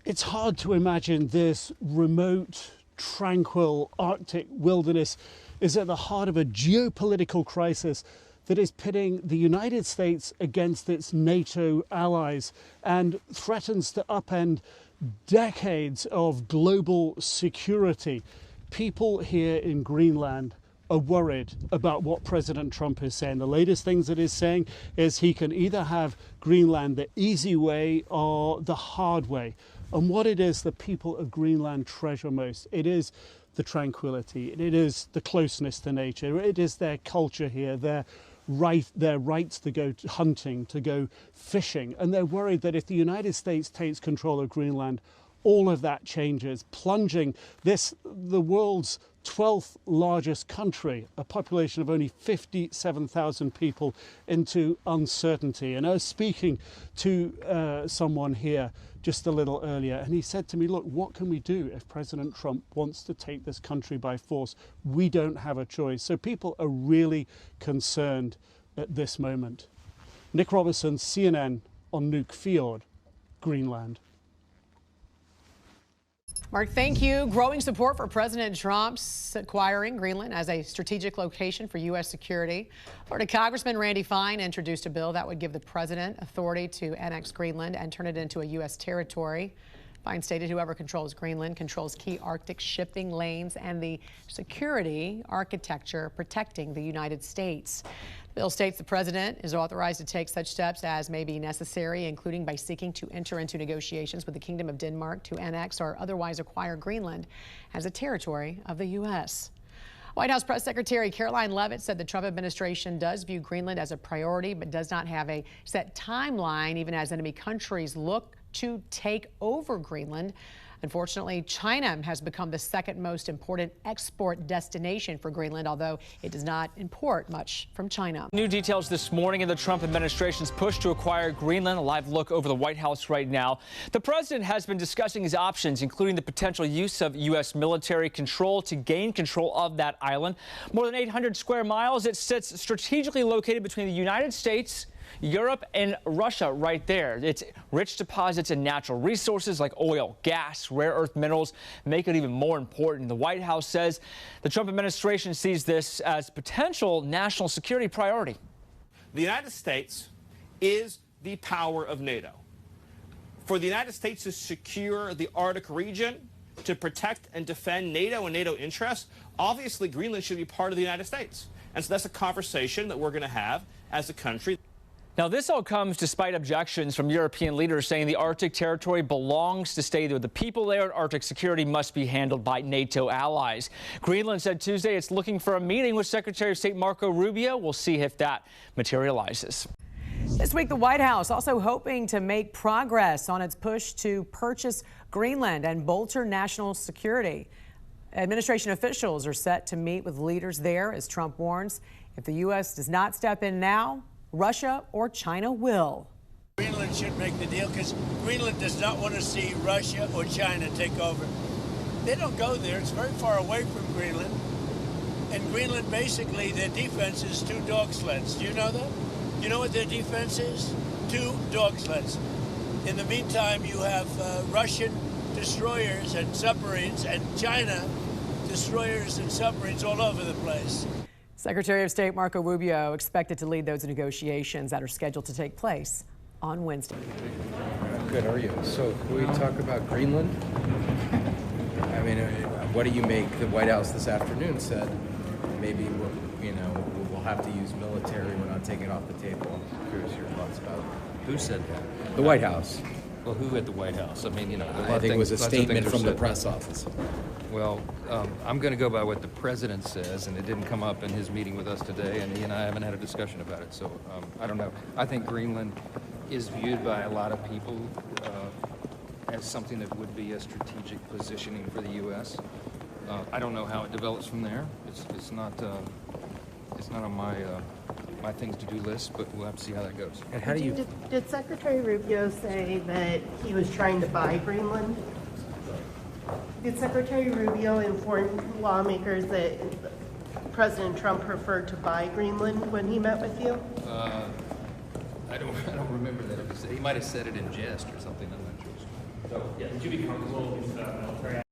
It's hard to imagine this remote, tranquil Arctic wilderness is at the heart of a geopolitical crisis that is pitting the United States against its NATO allies and threatens to upend decades of global security. People here in Greenland are worried about what President Trump is saying. The latest things that he's saying is he can either have Greenland the easy way or the hard way. And what it is the people of Greenland treasure most, it is the tranquility, it is the closeness to nature, it is their culture here, their rights to go hunting, to go fishing. And they're worried that if the United States takes control of Greenland, all of that changes, plunging the world's 12th largest country, a population of only 57,000 people, into uncertainty. And I was speaking to someone here just a little earlier, and he said to me, look, what can we do if President Trump wants to take this country by force? We don't have a choice. So people are really concerned at this moment. Nick Robertson, CNN on Nuuk Fjord, Greenland. Mark, thank you. Growing support for President Trump's acquiring Greenland as a strategic location for U.S. security. Florida Congressman Randy Fine introduced a bill that would give the president authority to annex Greenland and turn it into a U.S. territory. Fine stated whoever controls Greenland controls key Arctic shipping lanes and the security architecture protecting the United States. The bill states the president is authorized to take such steps as may be necessary, including by seeking to enter into negotiations with the Kingdom of Denmark to annex or otherwise acquire Greenland as a territory of the U.S. White House Press Secretary Caroline Leavitt said the Trump administration does view Greenland as a priority, but does not have a set timeline, even as enemy countries look to take over Greenland. Unfortunately, China has become the second most important export destination for Greenland, although it does not import much from China. New details this morning in the Trump administration's push to acquire Greenland. A live look over the White House right now. The president has been discussing his options, including the potential use of U.S. military control to gain control of that island. More than 800 square miles, it sits strategically located between the United States, Europe, and Russia right there. Its rich deposits and natural resources like oil, gas, rare earth minerals make it even more important. The White House says the Trump administration sees this as potential national security priority. The United States is the power of NATO. For the United States to secure the Arctic region, to protect and defend NATO and NATO interests, obviously Greenland should be part of the United States. And so that's a conversation that we're going to have as a country. Now, this all comes despite objections from European leaders saying the Arctic territory belongs to stay there. The people there, and Arctic security must be handled by NATO allies. Greenland said Tuesday it's looking for a meeting with Secretary of State Marco Rubio. We'll see if that materializes. This week, the White House also hoping to make progress on its push to purchase Greenland and bolster national security. Administration officials are set to meet with leaders there as Trump warns if the U.S. does not step in now, Russia or China will. Greenland should make the deal because Greenland does not want to see Russia or China take over. They don't go there. It's very far away from Greenland. And Greenland, basically, their defense is 2 dog sleds. Do you know that? You know what their defense is? 2 dog sleds. In the meantime, you have Russian destroyers and submarines and China destroyers and submarines all over the place. Secretary of State Marco Rubio expected to lead those negotiations that are scheduled to take place on Wednesday. Good, are you? So can we talk about Greenland? I mean, what do you make? The White House this afternoon said maybe we'll have to use military. We're not taking it off the table. I'm curious your thoughts about it. Who said that? The White House. Well, who at the White House? I mean, I think it was a statement from the press office. Well, I'm going to go by what the president says, and it didn't come up in his meeting with us today, and he and I haven't had a discussion about it, so I don't know. I think Greenland is viewed by a lot of people as something that would be a strategic positioning for the U.S. I don't know how it develops from there. It's not on my things to do list, but we'll have to see how that goes. And how do you? Did Secretary Rubio say that he was trying to buy Greenland? Did Secretary Rubio inform lawmakers that President Trump preferred to buy Greenland when he met with you? I don't remember that. He might have said it in jest or something. I'm not sure. So yes. would you be comfortable with military